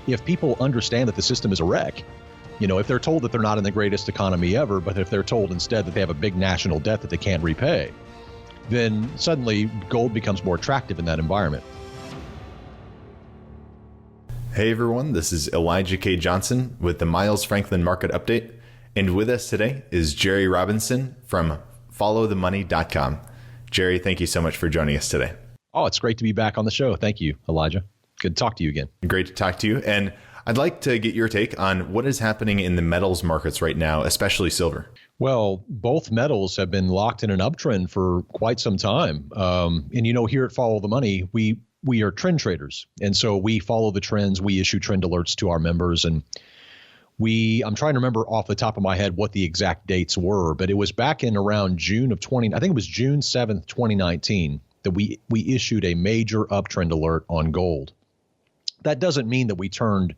if people understand that the system is a wreck, if they're told that they're not in the greatest economy ever, but if they're told instead that they have a big national debt that they can't repay, then suddenly gold becomes more attractive in that environment. Hey everyone, this is Elijah K. Johnson with the Miles Franklin Market Update. And with us today is Jerry Robinson from followthemoney.com. Jerry, thank you so much for joining us today. Oh, it's great to be back on the show. Thank you, Elijah. Good to talk to you again. Great to talk to you. And I'd like to get your take on what is happening in the metals markets right now, especially silver. Well, both metals have been locked in an uptrend for quite some time. And here at Follow the Money, we are trend traders. And so we follow the trends. We issue trend alerts to our members. And I'm trying to remember off the top of my head what the exact dates were, but it was back in around June 7th, 2019, that we issued a major uptrend alert on gold. That doesn't mean that we turned,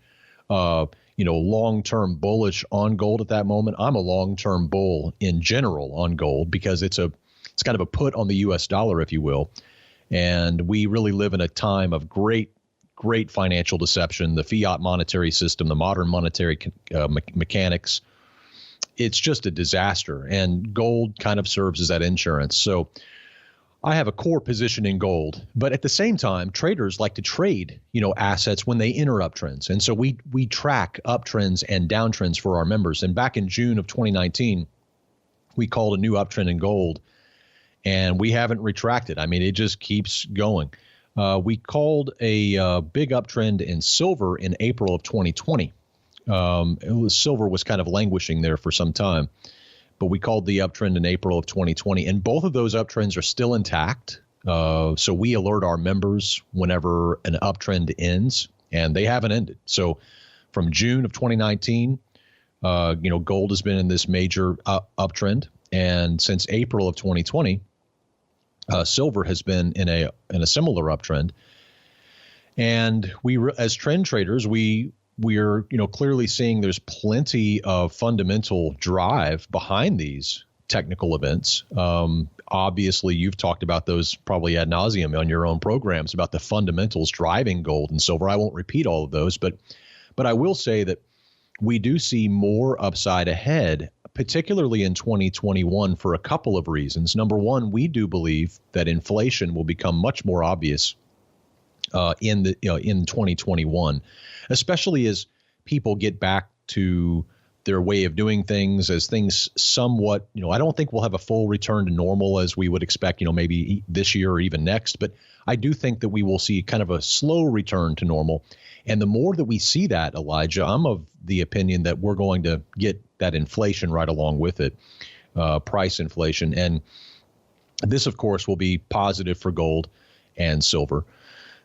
long-term bullish on gold at that moment. I'm a long-term bull in general on gold because it's kind of a put on the U.S. dollar, if you will. And we really live in a time of great financial deception, the fiat monetary system, the modern monetary mechanics. It's just a disaster. And gold kind of serves as that insurance. So I have a core position in gold, but at the same time, traders like to trade, assets when they enter uptrends. And so we track uptrends and downtrends for our members. And back in June of 2019, we called a new uptrend in gold, and we haven't retracted. I mean, it just keeps going. We called a big uptrend in silver in April of 2020. Silver was kind of languishing there for some time, but we called the uptrend in April of 2020, and both of those uptrends are still intact. So we alert our members whenever an uptrend ends, and they haven't ended. So from June of 2019, gold has been in this major uptrend, and since April of 2020, silver has been in a similar uptrend. And as trend traders, we're clearly seeing there's plenty of fundamental drive behind these technical events. Obviously, you've talked about those probably ad nauseum on your own programs about the fundamentals driving gold and silver. I won't repeat all of those, but I will say that we do see more upside ahead, particularly in 2021, for a couple of reasons. Number one, we do believe that inflation will become much more obvious in 2021, especially as people get back to their way of doing things, as things somewhat, I don't think we'll have a full return to normal as we would expect, maybe this year or even next, but I do think that we will see kind of a slow return to normal. And the more that we see that, Elijah, I'm of the opinion that we're going to get that inflation right along with it, price inflation. And this, of course, will be positive for gold and silver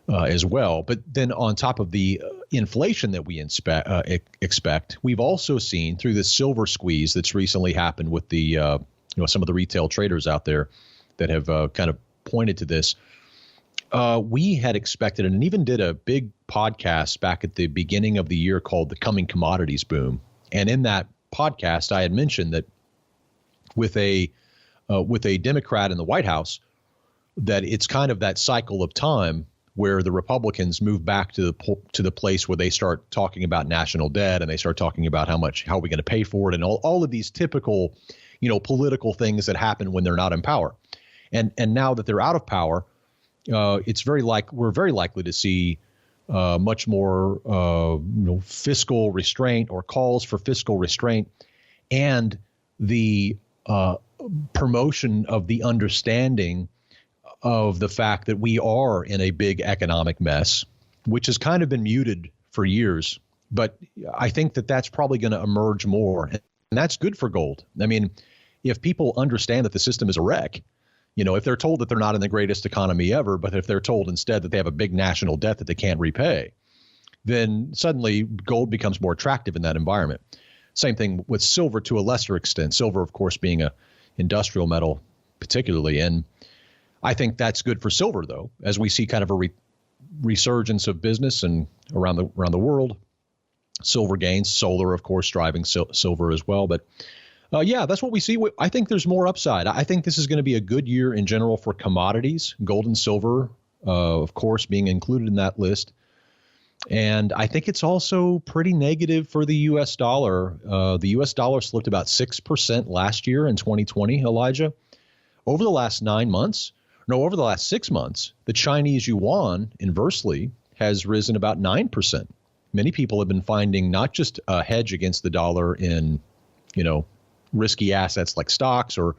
as well. But then on top of the inflation that we expect, we've also seen through the silver squeeze that's recently happened with the some of the retail traders out there that have kind of pointed to this. We had expected and even did a big podcast back at the beginning of the year called The Coming Commodities Boom. And in that podcast, I had mentioned that with a Democrat in the White House, that it's kind of that cycle of time where the Republicans move back to the place where they start talking about national debt and they start talking about how are we going to pay for it and all of these typical, political things that happen when they're not in power. And now that they're out of power, we're very likely to see much more fiscal restraint or calls for fiscal restraint, and the promotion of the understanding of the fact that we are in a big economic mess, which has kind of been muted for years. But I think that that's probably going to emerge more, and that's good for gold. I mean, if people understand that the system is a wreck, if they're told that they're not in the greatest economy ever, but if they're told instead that they have a big national debt that they can't repay, then suddenly gold becomes more attractive in that environment. Same thing with silver to a lesser extent. Silver, of course, being a industrial metal particularly. And I think that's good for silver, though, as we see kind of a resurgence of business and around the world. Silver gains, solar, of course, driving silver as well. But that's what we see. I think there's more upside. I think this is going to be a good year in general for commodities, gold and silver, of course, being included in that list. And I think it's also pretty negative for the U.S. dollar. The U.S. dollar slipped about 6% last year in 2020, Elijah. Over the last 6 months, the Chinese yuan, inversely, has risen about 9%. Many people have been finding not just a hedge against the dollar in, risky assets like stocks or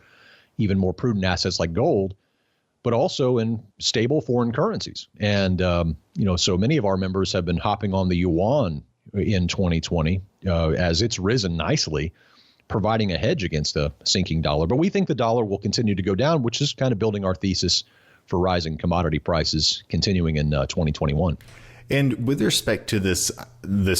even more prudent assets like gold, but also in stable foreign currencies. And, so many of our members have been hopping on the yuan in 2020 as it's risen nicely, providing a hedge against a sinking dollar. But we think the dollar will continue to go down, which is kind of building our thesis for rising commodity prices continuing in 2021. And with respect to this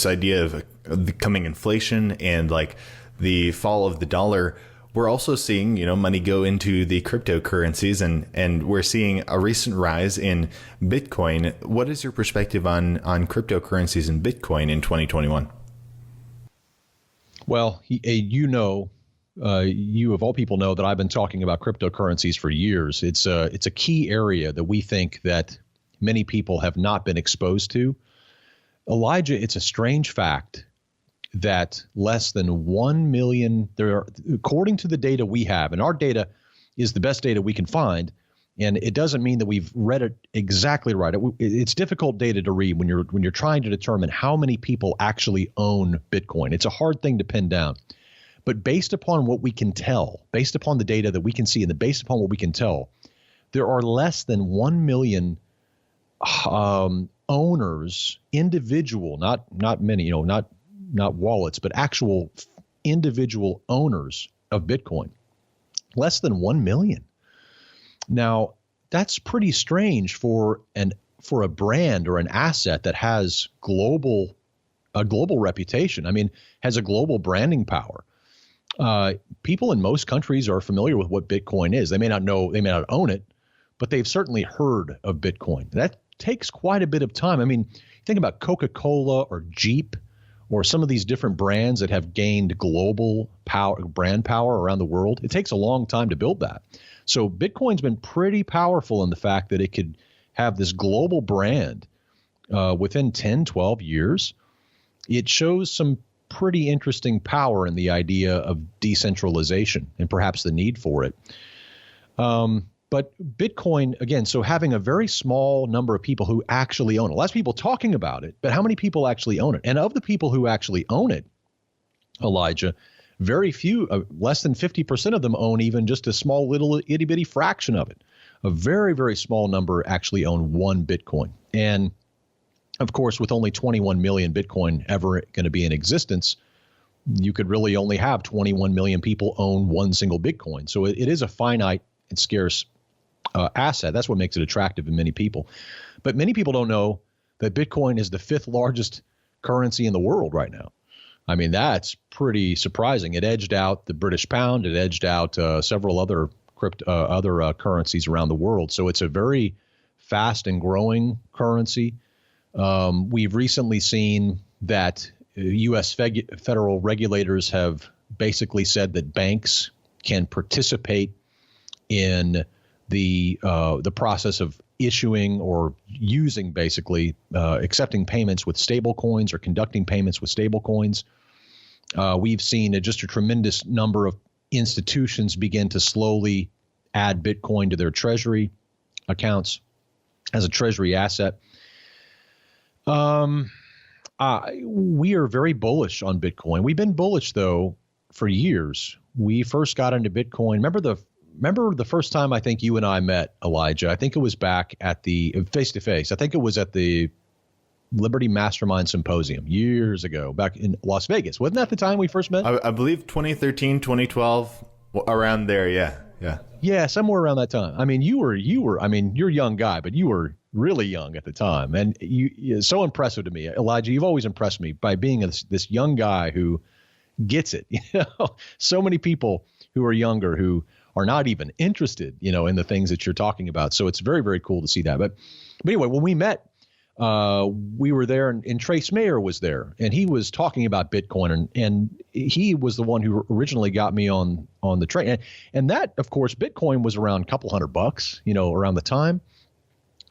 idea of the coming inflation and like the fall of the dollar, we're also seeing, money go into the cryptocurrencies, and we're seeing a recent rise in Bitcoin. What is your perspective on cryptocurrencies and Bitcoin in 2021? Well, you of all people know that I've been talking about cryptocurrencies for years. It's a key area that we think that many people have not been exposed to. Elijah, it's a strange fact that less than 1 million, according to the data we have, and our data is the best data we can find, and it doesn't mean that we've read it exactly right. It's difficult data to read when you're trying to determine how many people actually own Bitcoin. It's a hard thing to pin down. But based upon what we can tell, based upon the data that we can see, and based upon what we can tell, there are less than 1 million owners, individual, not many, not wallets, but actual individual owners of Bitcoin. Less than 1 million. Now, that's pretty strange for a brand or an asset that has a global reputation. I mean, has a global branding power. People in most countries are familiar with what Bitcoin is. They may not own it, but they've certainly heard of Bitcoin. That takes quite a bit of time. I mean, think about Coca-Cola or Jeep or some of these different brands that have gained global brand power around the world. It takes a long time to build that. So Bitcoin's been pretty powerful in the fact that it could have this global brand within 10, 12 years. It shows some pretty interesting power in the idea of decentralization and perhaps the need for it. But Bitcoin, again, so having a very small number of people who actually own it. Lots of people talking about it, but how many people actually own it? And of the people who actually own it, Elijah, very few, less than 50% of them own even just a small little itty bitty fraction of it. A very, very small number actually own one Bitcoin. And of course, with only 21 million Bitcoin ever going to be in existence, you could really only have 21 million people own one single Bitcoin. So it is a finite and scarce asset. That's what makes it attractive to many people. But many people don't know that Bitcoin is the 5th largest currency in the world right now. I mean, that's pretty surprising. It edged out the British pound. It edged out several other currencies around the world. So it's a very fast and growing currency. We've recently seen that U.S. federal regulators have basically said that banks can participate in the process of issuing or using, basically accepting payments with stable coins or conducting payments with stable coins. We've seen just a tremendous number of institutions begin to slowly add Bitcoin to their treasury accounts as a treasury asset. We are very bullish on Bitcoin. We've been bullish, though, for years. We first got into Bitcoin. Remember the first time I think you and I met, Elijah? I think it was back at the face-to-face. I think it was at the Liberty Mastermind Symposium years ago, back in Las Vegas. Wasn't that the time we first met? I believe 2013, 2012, around there. Yeah. Yeah, somewhere around that time. I mean, you're a young guy, but you were really young at the time. And you're so impressive to me. Elijah, you've always impressed me by being this young guy who gets it. So many people who are younger who are not even interested, in the things that you're talking about. So it's very, very cool to see that. But anyway, when we met, we were there and Trace Mayer was there and he was talking about Bitcoin and he was the one who originally got me on the train. And that, of course, Bitcoin was around a couple $100, around the time.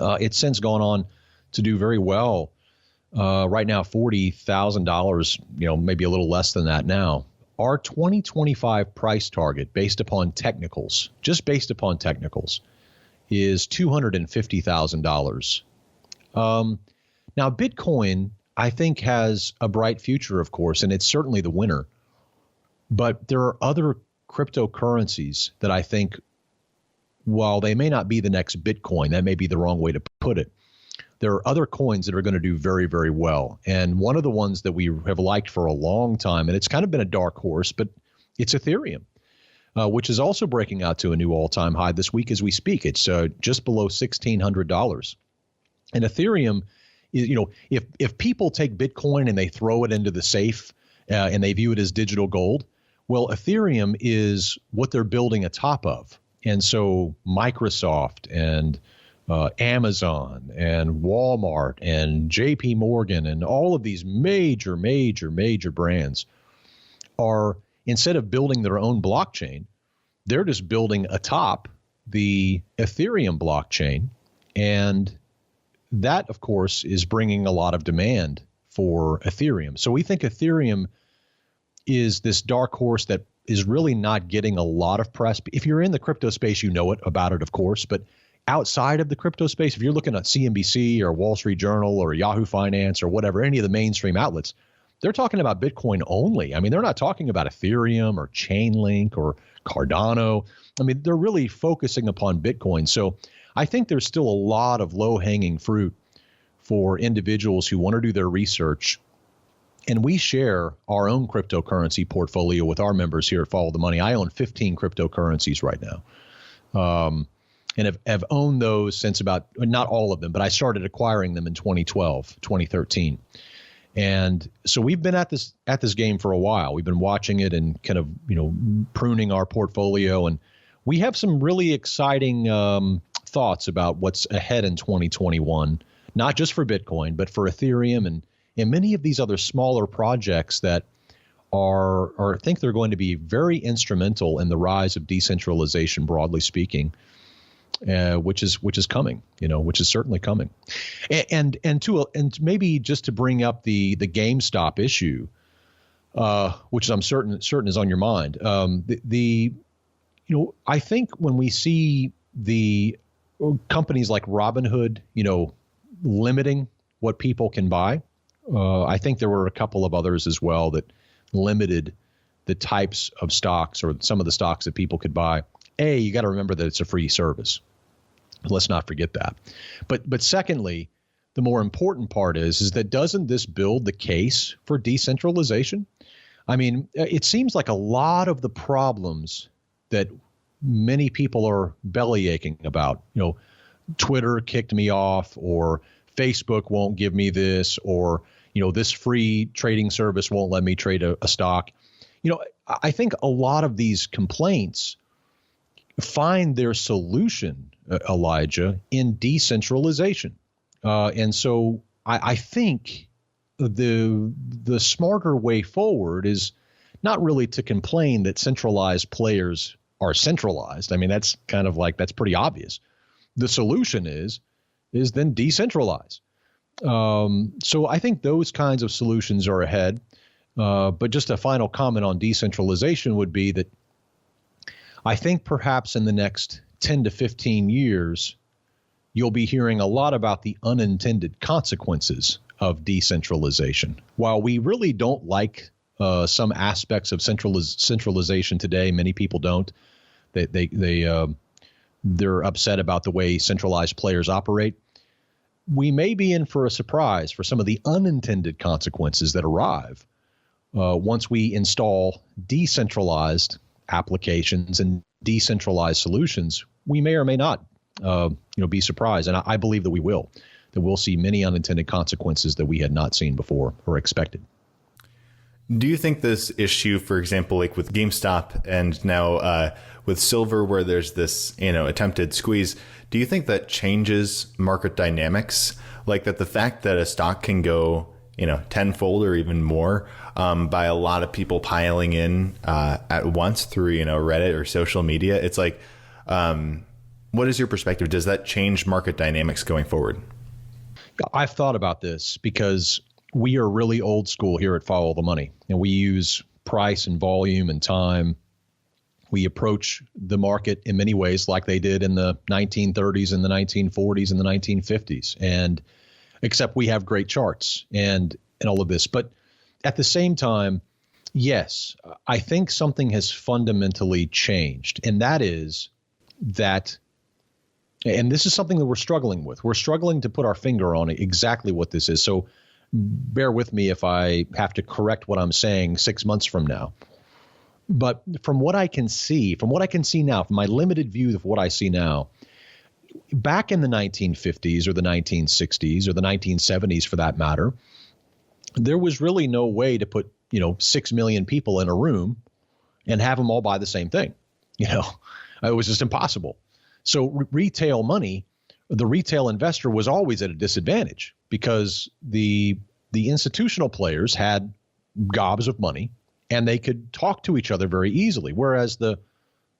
It's since gone on to do very well. right now $40,000, maybe a little less than that now. Our 2025 price target based upon technicals, just based upon technicals, is $250,000. Now, Bitcoin, I think, has a bright future, of course, and it's certainly the winner. But there are other cryptocurrencies that I think, while they may not be the next Bitcoin, that may be the wrong way to put it, there are other coins that are going to do very, very well. And one of the ones that we have liked for a long time, and it's kind of been a dark horse, but it's Ethereum, which is also breaking out to a new all-time high this week as we speak. It's just below $1,600. And Ethereum, if people take Bitcoin and they throw it into the safe and they view it as digital gold, well, Ethereum is what they're building atop of. And so Microsoft and Amazon and Walmart and JP Morgan and all of these major brands are, instead of building their own blockchain, they're just building atop the Ethereum blockchain. And that, of course, is bringing a lot of demand for Ethereum. So we think Ethereum is this dark horse that is really not getting a lot of press. If you're in the crypto space, you know about it, of course, but outside of the crypto space, if you're looking at CNBC or Wall Street Journal or Yahoo Finance or whatever, any of the mainstream outlets, they're talking about Bitcoin only. I mean, they're not talking about Ethereum or Chainlink or Cardano. I mean, they're really focusing upon Bitcoin. So I think there's still a lot of low-hanging fruit for individuals who want to do their research. And we share our own cryptocurrency portfolio with our members here at Follow the Money. I own 15 cryptocurrencies right now. And have owned those since about, not all of them, but I started acquiring them in 2012, 2013. And so we've been at this game for a while. We've been watching it and kind of, pruning our portfolio. And we have some really exciting thoughts about what's ahead in 2021, not just for Bitcoin, but for Ethereum and many of these other smaller projects that I think they're going to be very instrumental in the rise of decentralization, broadly speaking. Which is coming, which is certainly coming, and maybe just to bring up the GameStop issue, which I'm certain is on your mind. I think when we see the companies like Robinhood, limiting what people can buy, I think there were a couple of others as well that limited the types of stocks or some of the stocks that people could buy. You got to remember that it's a free service. Let's not forget that. But secondly, the more important part is that doesn't this build the case for decentralization? I mean, it seems like a lot of the problems that many people are bellyaching about, Twitter kicked me off, or Facebook won't give me this, or, this free trading service won't let me trade a stock. I think a lot of these complaints find their solution, Elijah, in decentralization. And so I think the smarter way forward is not really to complain that centralized players are centralized. I mean, that's kind of like, that's pretty obvious. The solution is then decentralize. So I think those kinds of solutions are ahead. But just a final comment on decentralization would be that I think perhaps in the next 10 to 15 years, you'll be hearing a lot about the unintended consequences of decentralization. While we really don't like some aspects of centralization today, many people don't. They're upset about the way centralized players operate. We may be in for a surprise for some of the unintended consequences that arrive once we install decentralized applications and decentralized solutions. We may or may not, be surprised, and I believe that we will. That we'll see many unintended consequences that we had not seen before or expected. Do you think this issue, for example, like with GameStop and now with silver, where there's this, attempted squeeze, do you think that changes market dynamics? Like that the fact that a stock can go, tenfold or even more by a lot of people piling in at once through, Reddit or social media. It's like, what is your perspective? Does that change market dynamics going forward? I've thought about this because we are really old school here at Follow the Money, and we use price and volume and time. We approach the market in many ways like they did in the 1930s and the 1940s and the 1950s, and except we have great charts and all of this. But at the same time, yes, I think something has fundamentally changed, and that is that, and this is something that we're struggling with. We're struggling to put our finger on exactly what this is. So bear with me if I have to correct what I'm saying 6 months from now. But from what I can see now, from my limited view of what I see now, back in the 1950s or the 1960s or the 1970s, for that matter, there was really no way to put, 6 million people in a room and have them all buy the same thing. It was just impossible. So retail money, the retail investor was always at a disadvantage because the institutional players had gobs of money and they could talk to each other very easily, whereas the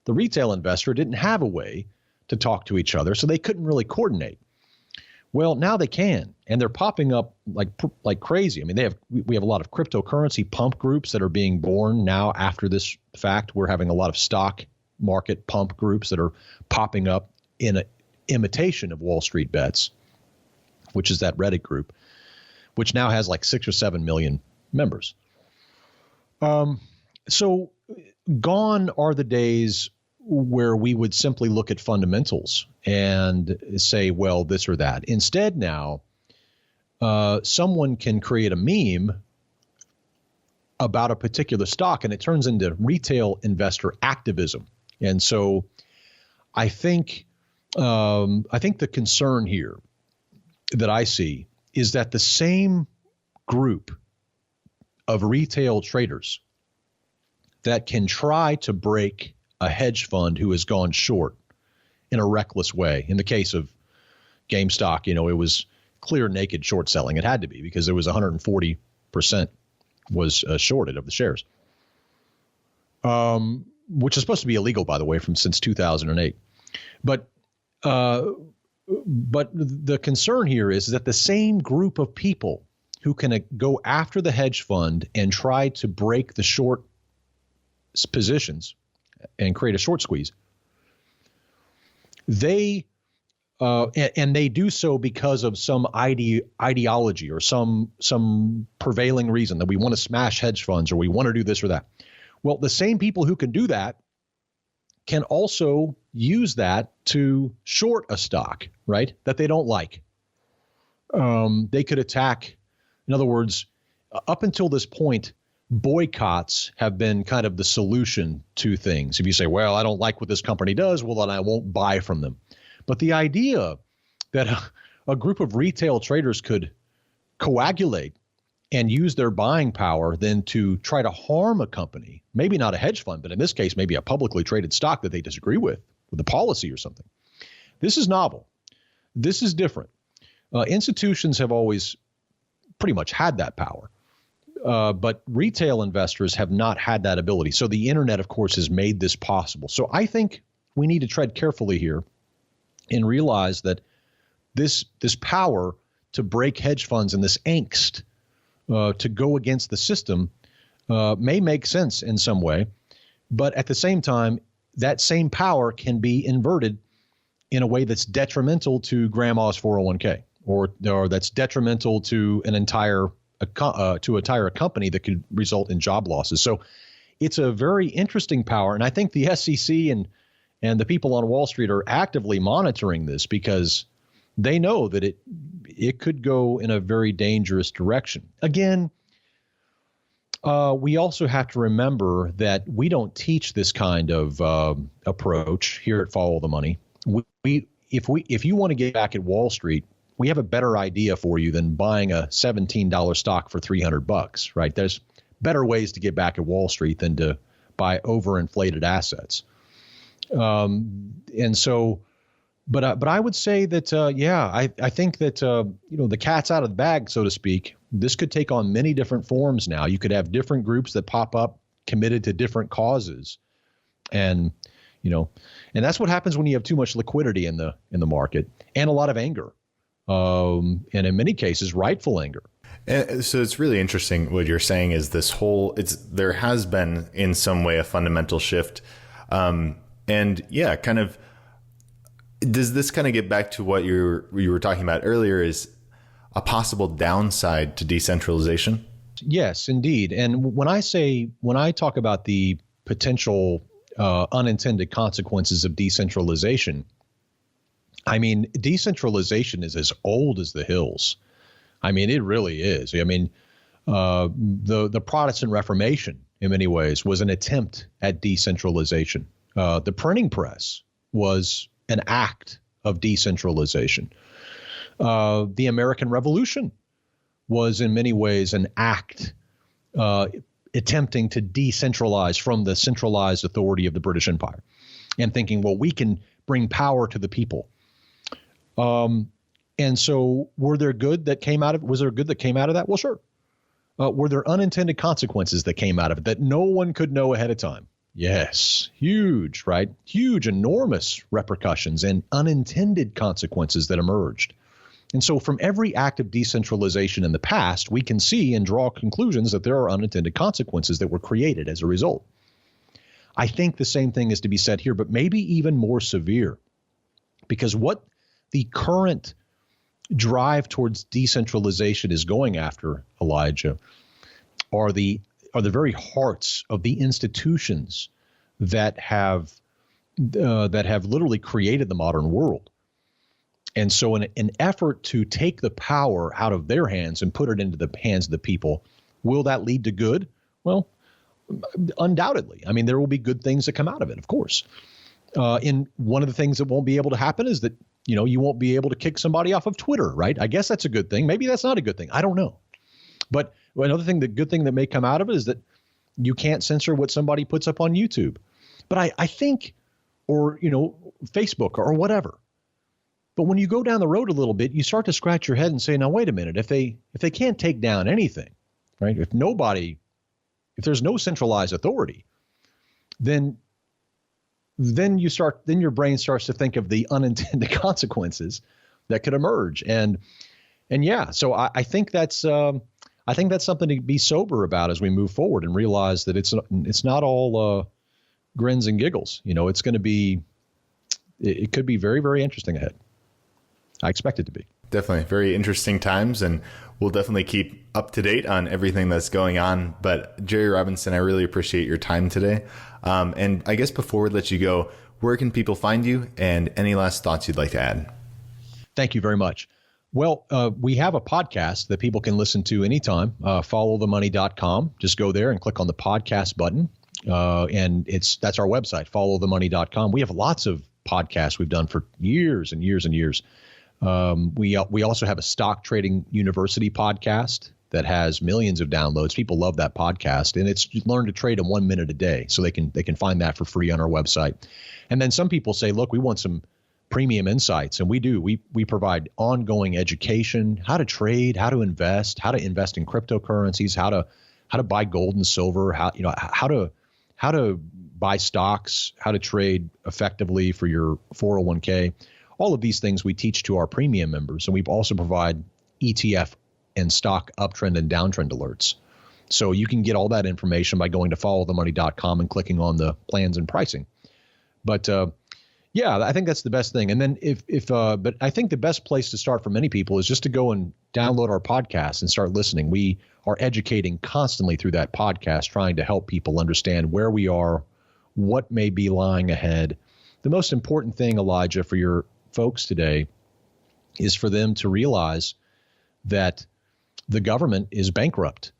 retail investor didn't have a way to talk to each other, so they couldn't really coordinate. Well, now they can, and they're popping up like crazy. I mean, we have a lot of cryptocurrency pump groups that are being born now after this fact. We're having a lot of stock market pump groups that are popping up in an imitation of Wall Street Bets, which is that Reddit group, which now has like 6 or 7 million members. So gone are the days where we would simply look at fundamentals and say, well, this or that. Instead now, someone can create a meme about a particular stock and it turns into retail investor activism. And so I think the concern here that I see is that the same group of retail traders that can try to break a hedge fund who has gone short in a reckless way. In the case of GameStop, it was clear naked short selling. It had to be because there was 140% was shorted of the shares, which is supposed to be illegal, by the way, since 2008. But the concern here is that the same group of people who can go after the hedge fund and try to break the short positions and create a short squeeze, they do so because of some ideology or some prevailing reason that we want to smash hedge funds or we want to do this or that. Well, the same people who can do that can also use that to short a stock, right, that they don't like. They could attack. In other words, up until this point, boycotts have been kind of the solution to things. If you say, well, I don't like what this company does, well, then I won't buy from them. But the idea that a group of retail traders could coagulate and use their buying power then to try to harm a company, maybe not a hedge fund, but in this case, maybe a publicly traded stock that they disagree with a policy or something. This is novel. This is different. Institutions have always pretty much had that power. But retail investors have not had that ability. So the internet, of course, has made this possible. So I think we need to tread carefully here and realize that this power to break hedge funds and this angst to go against the system may make sense in some way. But at the same time, that same power can be inverted in a way that's detrimental to grandma's 401k or that's detrimental to an entire company that could result in job losses. So it's a very interesting power. And I think the SEC and the people on Wall Street are actively monitoring this because they know that it could go in a very dangerous direction. Again, we also have to remember that we don't teach this kind of approach here at Follow the Money. If you want to get back at Wall Street, we have a better idea for you than buying a $17 stock for $300, right? There's better ways to get back at Wall Street than to buy overinflated assets. And so, but I would say that, I think that, the cat's out of the bag, so to speak. This could take on many different forms now. You could have different groups that pop up committed to different causes. And, and that's what happens when you have too much liquidity in the market and a lot of anger. and in many cases, rightful anger. And so it's really interesting what you're saying is there has been in some way a fundamental shift. And yeah, kind of, does this kind of get back to what you were talking about earlier, is a possible downside to decentralization? Yes, indeed. And when I talk about the potential unintended consequences of decentralization, I mean, decentralization is as old as the hills. I mean, it really is. I mean, the Protestant Reformation, in many ways, was an attempt at decentralization. The printing press was an act of decentralization. The American Revolution was, in many ways, an act attempting to decentralize from the centralized authority of the British Empire, and thinking, well, we can bring power to the people. And so was there good that came out of that? Well, sure. Were there unintended consequences that came out of it that no one could know ahead of time? Yes. Huge, right? Huge, enormous repercussions and unintended consequences that emerged. And so from every act of decentralization in the past, we can see and draw conclusions that there are unintended consequences that were created as a result. I think the same thing is to be said here, but maybe even more severe, because what the current drive towards decentralization is going after, Elijah, are the very hearts of the institutions that have literally created the modern world. And so in an effort to take the power out of their hands and put it into the hands of the people, will that lead to good? Well, undoubtedly. I mean, there will be good things that come out of it, of course. And one of the things that won't be able to happen is that, you won't be able to kick somebody off of Twitter, right? I guess that's a good thing. Maybe that's not a good thing. I don't know. But another thing, the good thing that may come out of it is that you can't censor what somebody puts up on YouTube. But I think, or, Facebook or whatever. But when you go down the road a little bit, you start to scratch your head and say, now, wait a minute, if they can't take down anything, right? If there's no centralized authority, then your brain starts to think of the unintended consequences that could emerge. And yeah, so I think that's something to be sober about as we move forward and realize that it's not all grins and giggles. It's going to be, it could be very, very interesting ahead. I expect it to be. Definitely very interesting times, and we'll definitely keep up to date on everything that's going on. But Jerry Robinson, I really appreciate your time today. And I guess before we let you go, where can people find you, and any last thoughts you'd like to add? Thank you very much. Well, we have a podcast that people can listen to anytime, followthemoney.com. Just go there and click on the podcast button. And that's our website, followthemoney.com. We have lots of podcasts we've done for years and years and years. We also have a stock trading university podcast that has millions of downloads. People love that podcast, and it's learn to trade in 1 minute a day. So they can find that for free on our website. And then some people say, look, we want some premium insights, and we do. We provide ongoing education, how to trade, how to invest in cryptocurrencies, how to buy gold and silver, how to buy stocks, how to trade effectively for your 401k. All of these things we teach to our premium members, and we also provide ETF and stock uptrend and downtrend alerts. So you can get all that information by going to followthemoney.com and clicking on the plans and pricing. But yeah, I think that's the best thing. And then but I think the best place to start for many people is just to go and download our podcast and start listening. We are educating constantly through that podcast, trying to help people understand where we are, what may be lying ahead. The most important thing, Elijah, for your folks today is for them to realize that the government is bankrupt.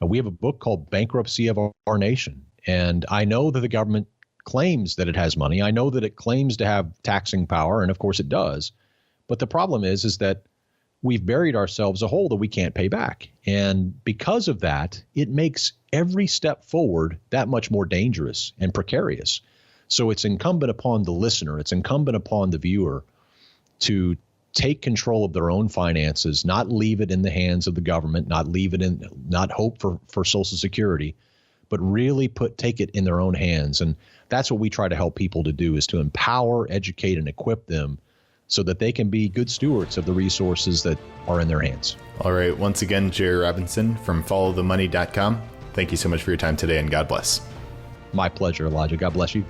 We have a book called Bankruptcy of Our Nation. And I know that the government claims that it has money. I know that it claims to have taxing power, and of course it does. But the problem is that we've buried ourselves a hole that we can't pay back. And because of that, it makes every step forward that much more dangerous and precarious. So it's incumbent upon the listener, it's incumbent upon the viewer to take control of their own finances, not leave it in the hands of the government, not hope for Social Security, but really take it in their own hands. And that's what we try to help people to do, is to empower, educate, and equip them so that they can be good stewards of the resources that are in their hands. All right. Once again, Jerry Robinson from followthemoney.com. Thank you so much for your time today, and God bless. My pleasure, Elijah. God bless you.